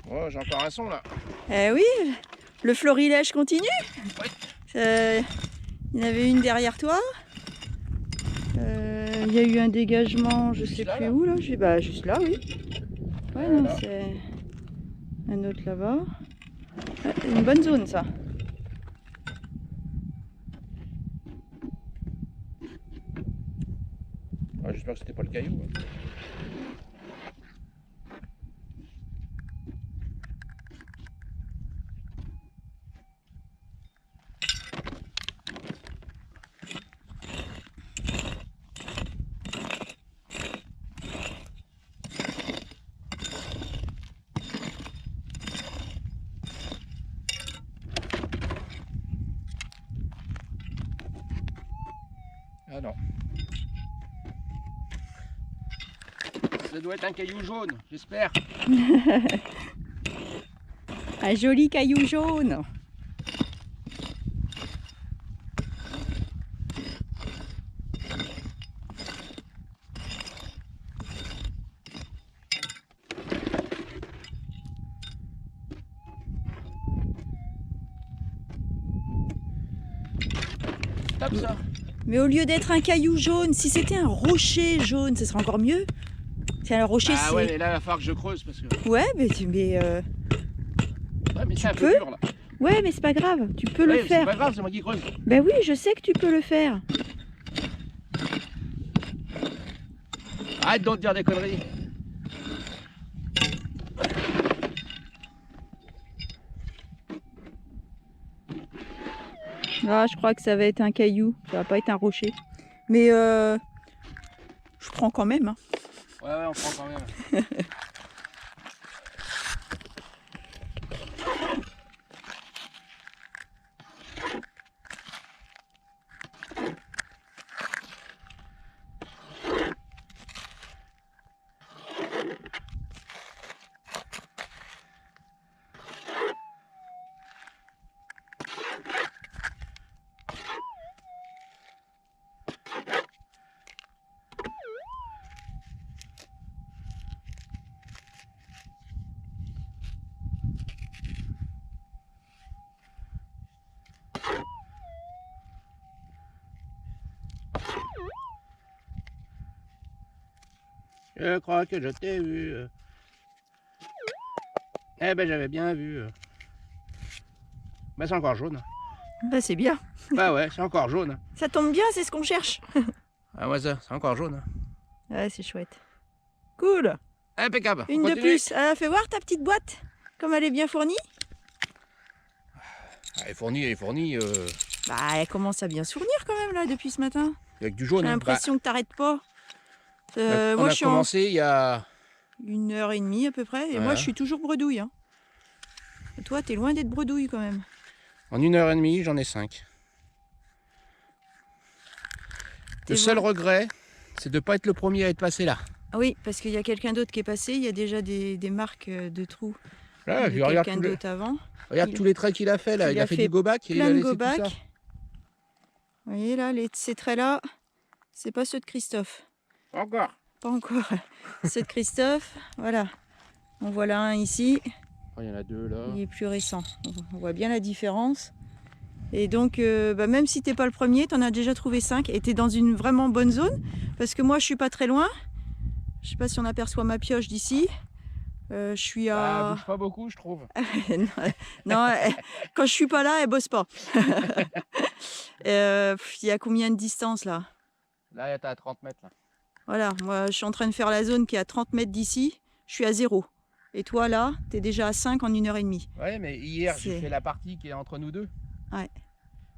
Oh, j'ai encore un son là. Eh oui, le florilège continue. Oui. Il y en avait une derrière toi. Il y a eu un dégagement, je sais plus où là. Bah, juste là, oui. Ouais, non, c'est un autre là-bas. Ouais, une bonne zone ça. Ah, j'espère que c'était pas le caillou. Hein. Ah non. Ça doit être un caillou jaune, j'espère. Un joli caillou jaune. Top ça. Mais au lieu d'être un caillou jaune, si c'était un rocher jaune, ce serait encore mieux. C'est un rocher, Ah c'est... ouais, mais là, il va falloir que je creuse parce que... Ouais, mais Ouais, mais tu c'est un peux. peu dur là. Ouais, mais c'est pas grave, tu peux Ouais, le faire. c'est pas grave, c'est moi qui creuse. Ben oui, je sais que tu peux le faire. Arrête donc de dire des conneries. Là, je crois que ça va être un caillou, ça va pas être un rocher. Mais je prends quand même. Hein. Ouais, on prend quand même. Je crois que je t'ai vu. Eh ben j'avais bien vu. Ben c'est encore jaune. Bah c'est bien. Bah ouais, c'est encore jaune. Ça tombe bien, c'est ce qu'on cherche. Ah ouais, ça, c'est encore jaune. Ouais, c'est chouette. Cool. Impeccable. Une de plus. Fais voir ta petite boîte, comme elle est bien fournie. Elle est fournie, elle est fournie. Bah elle commence à bien fournir quand même là depuis ce matin. Avec du jaune. J'ai l'impression que t'arrêtes pas. On moi a je suis commencé il y a... 1h30 à peu près, et moi je suis toujours bredouille. Hein. Et toi t'es loin d'être bredouille quand même. En 1h30, j'en ai 5. Le seul regret, c'est de ne pas être le premier à être passé là. Ah oui, parce qu'il y a quelqu'un d'autre qui est passé, il y a déjà des marques de trous Là, de quelqu'un d'autre avant. Regarde tous les traits qu'il a fait là, il a fait du go-back et il plein a de laissé go-back. tout ça. Vous voyez là, ces traits-là, c'est pas ceux de Christophe. Encore. Pas encore. Ceux de Christophe, voilà. On voit là un ici. Oh, il y en a deux là. Il est plus récent. On voit bien la différence. Et donc, même si t'es pas le premier, t'en as déjà trouvé 5 et t'es dans une vraiment bonne zone. Parce que moi, je suis pas très loin. Je sais pas si on aperçoit ma pioche d'ici. Je suis à... Elle bouge pas beaucoup, je trouve. non, quand je suis pas là, elle bosse pas. Il y a combien de distance là? Là, elle est à 30 mètres. Là. Voilà, moi je suis en train de faire la zone qui est à 30 mètres d'ici. Je suis à 0. Et toi là, tu es déjà à 5 en 1h30. Ouais, mais hier, j'ai fait la partie qui est entre nous deux. Ouais.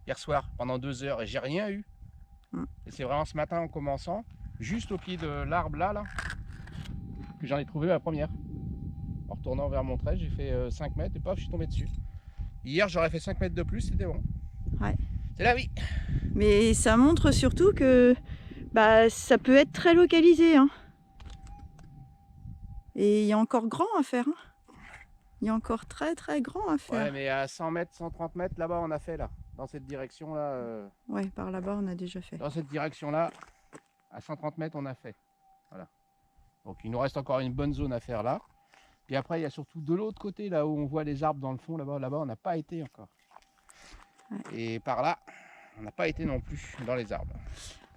Hier soir, pendant 2 heures, et j'ai rien eu. Et c'est vraiment ce matin en commençant, juste au pied de l'arbre là, que j'en ai trouvé ma première. En retournant vers mon trait, j'ai fait 5 mètres et paf, je suis tombé dessus. Hier, j'aurais fait 5 mètres de plus, c'était bon. Ouais. C'est la vie. Mais ça montre surtout que ça peut être très localisé. Hein. Et il y a encore grand à faire. Hein. Il y a encore très très grand à faire. Ouais, mais à 100 mètres, 130 mètres, là-bas, on a fait là. Dans cette direction-là. Ouais, par là-bas, on a déjà fait. Dans cette direction-là, à 130 mètres, on a fait. Voilà. Donc il nous reste encore une bonne zone à faire là. Puis après, il y a surtout de l'autre côté, là où on voit les arbres dans le fond, là-bas, on n'a pas été encore. Ouais. Et par là, on n'a pas été non plus dans les arbres.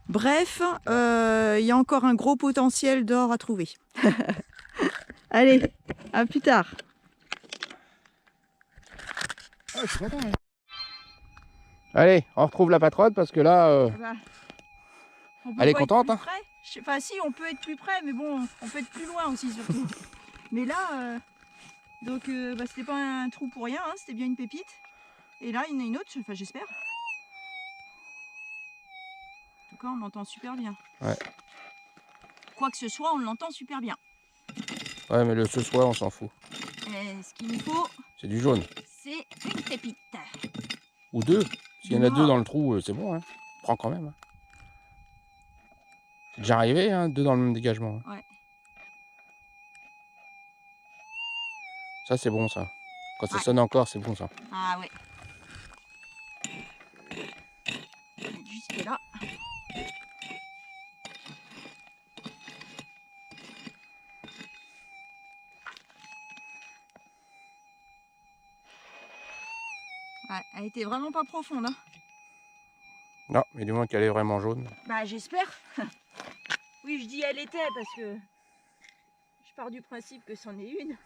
Bref, il y a encore un gros potentiel d'or à trouver. Allez, à plus tard. Ah, je suis content. Hein. Allez, on retrouve la patronne parce que là, elle est contente. Hein. Enfin si, on peut être plus près, mais bon, on peut être plus loin aussi surtout. Mais là, donc c'était pas un trou pour rien, hein, c'était bien une pépite. Et là, il y en a une autre, enfin j'espère. En tout cas, on l'entend super bien. Ouais. Quoi que ce soit, on l'entend super bien. Ouais, mais le ce soir, on s'en fout. Et ce qu'il nous faut, c'est du jaune. C'est une pépite. Ou deux. S'il y en a deux dans le trou, c'est bon. Hein. Prends quand même. Hein. C'est déjà arrivé, hein, deux dans le même dégagement. Hein. Ouais. Ça, c'est bon, ça. Quand ça sonne encore, c'est bon, ça. Ah ouais. Jusque là. Ouais, elle était vraiment pas profonde. Hein. Non, mais du moins qu'elle est vraiment jaune. Bah j'espère. Oui, je dis elle était parce que je pars du principe que c'en est une.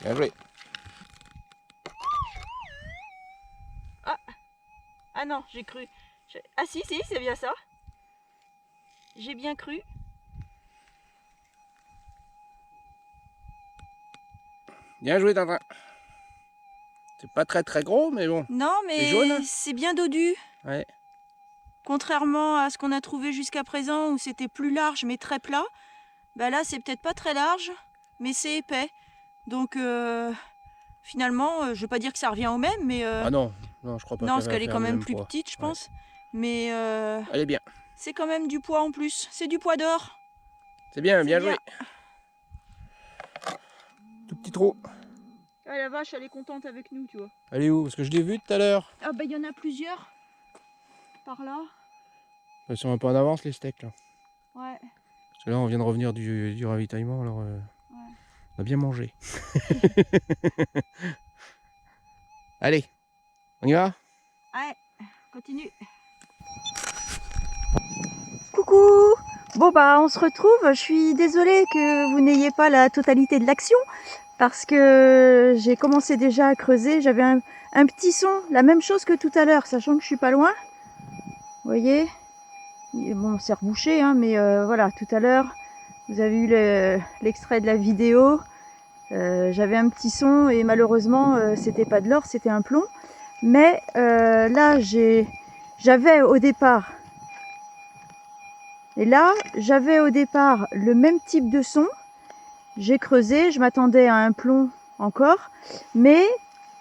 Bien joué. Ah non, j'ai cru. Ah si, c'est bien ça. J'ai bien cru. Bien joué, Tintin. C'est pas très gros, mais bon. Non, mais c'est bien dodu. Ouais. Contrairement à ce qu'on a trouvé jusqu'à présent où c'était plus large mais très plat, bah là c'est peut-être pas très large, mais c'est épais. Donc finalement, je veux pas dire que ça revient au même, mais... Ah non, je crois pas. Non, parce qu'elle est quand même plus petite, je pense. Ouais. Mais elle est bien. C'est quand même du poids en plus. C'est du poids d'or. C'est bien, bien joué. Tout petit trou. Ah, la vache, elle est contente avec nous, tu vois. Elle est où? Parce que je l'ai vue tout à l'heure. Ah bah il y en a plusieurs. Par là. Ils sont un peu en avance, les steaks, là. Ouais. Parce que là, on vient de revenir du ravitaillement, alors ouais. On a bien mangé. Allez, on y va? Ouais, continue. Coucou! Bon bah on se retrouve. Je suis désolée que vous n'ayez pas la totalité de l'action parce que j'ai commencé déjà à creuser. J'avais un petit son, la même chose que tout à l'heure, sachant que je suis pas loin. Vous voyez? Bon, c'est rebouché, hein, mais voilà, tout à l'heure, vous avez eu l'extrait de la vidéo. J'avais un petit son et malheureusement, c'était pas de l'or, c'était un plomb. Mais là, j'avais au départ... Et là, j'avais au départ le même type de son. J'ai creusé, je m'attendais à un plomb encore. Mais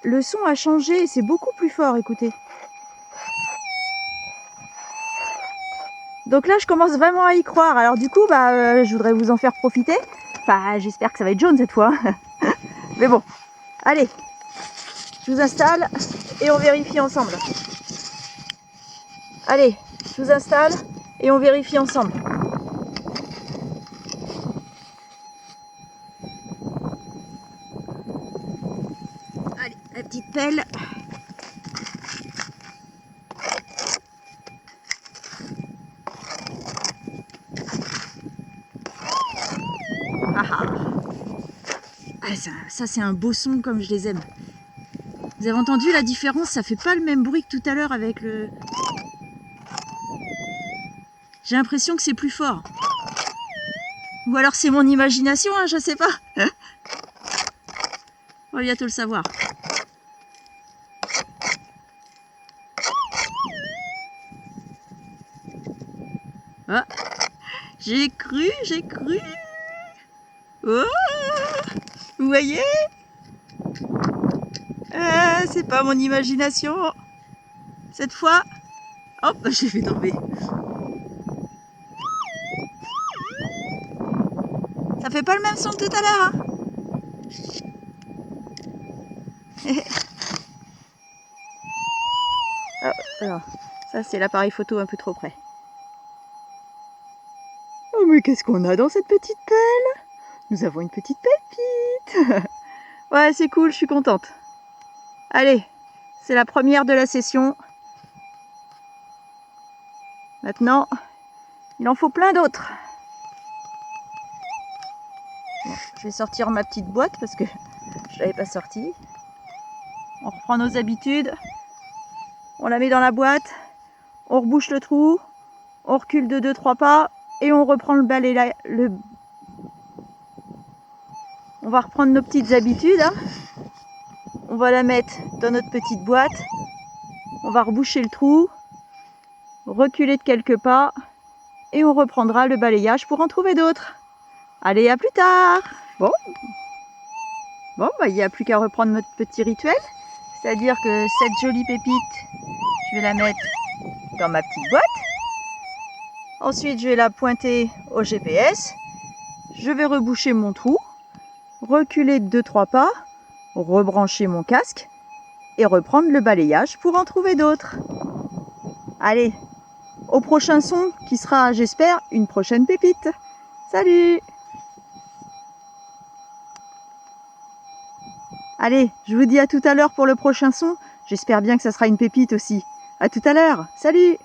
le son a changé et c'est beaucoup plus fort, écoutez. Donc là, je commence vraiment à y croire. Alors du coup, je voudrais vous en faire profiter. Enfin, j'espère que ça va être jaune cette fois. Mais bon, allez. Je vous installe et on vérifie ensemble. Allez, je vous installe et on vérifie ensemble. Allez, la petite pelle. Ah, ça c'est un beau son comme je les aime. Vous avez entendu la différence? Ça fait pas le même bruit que tout à l'heure avec le... J'ai l'impression que c'est plus fort. Ou alors c'est mon imagination, hein, je sais pas. On va bientôt le savoir. Ah, j'ai cru. Oh, vous voyez? C'est pas mon imagination. Cette fois, hop, j'ai fait tomber. Ça fait pas le même son que tout à l'heure, hein. Oh, alors, ça c'est l'appareil photo un peu trop près. mais qu'est-ce qu'on a dans cette petite pelle? Nous avons une petite pépite. Ouais, c'est cool, je suis contente. Allez, c'est la première de la session. Maintenant, il en faut plein d'autres. Bon, je vais sortir ma petite boîte parce que je ne l'avais pas sortie. On reprend nos habitudes. On la met dans la boîte. On rebouche le trou. On recule de 2-3 pas. Et on reprend le balai. On va reprendre nos petites habitudes. Hein. On va la mettre dans notre petite boîte. On va reboucher le trou. Reculer de quelques pas. Et on reprendra le balayage pour en trouver d'autres. Allez, à plus tard. Bon, il n'y a plus qu'à reprendre notre petit rituel. C'est-à-dire que cette jolie pépite, je vais la mettre dans ma petite boîte. Ensuite, je vais la pointer au GPS. Je vais reboucher mon trou, reculer de 2-3 pas, rebrancher mon casque et reprendre le balayage pour en trouver d'autres. Allez, au prochain son qui sera, j'espère, une prochaine pépite. Salut! Allez, je vous dis à tout à l'heure pour le prochain son. J'espère bien que ça sera une pépite aussi. À tout à l'heure. Salut!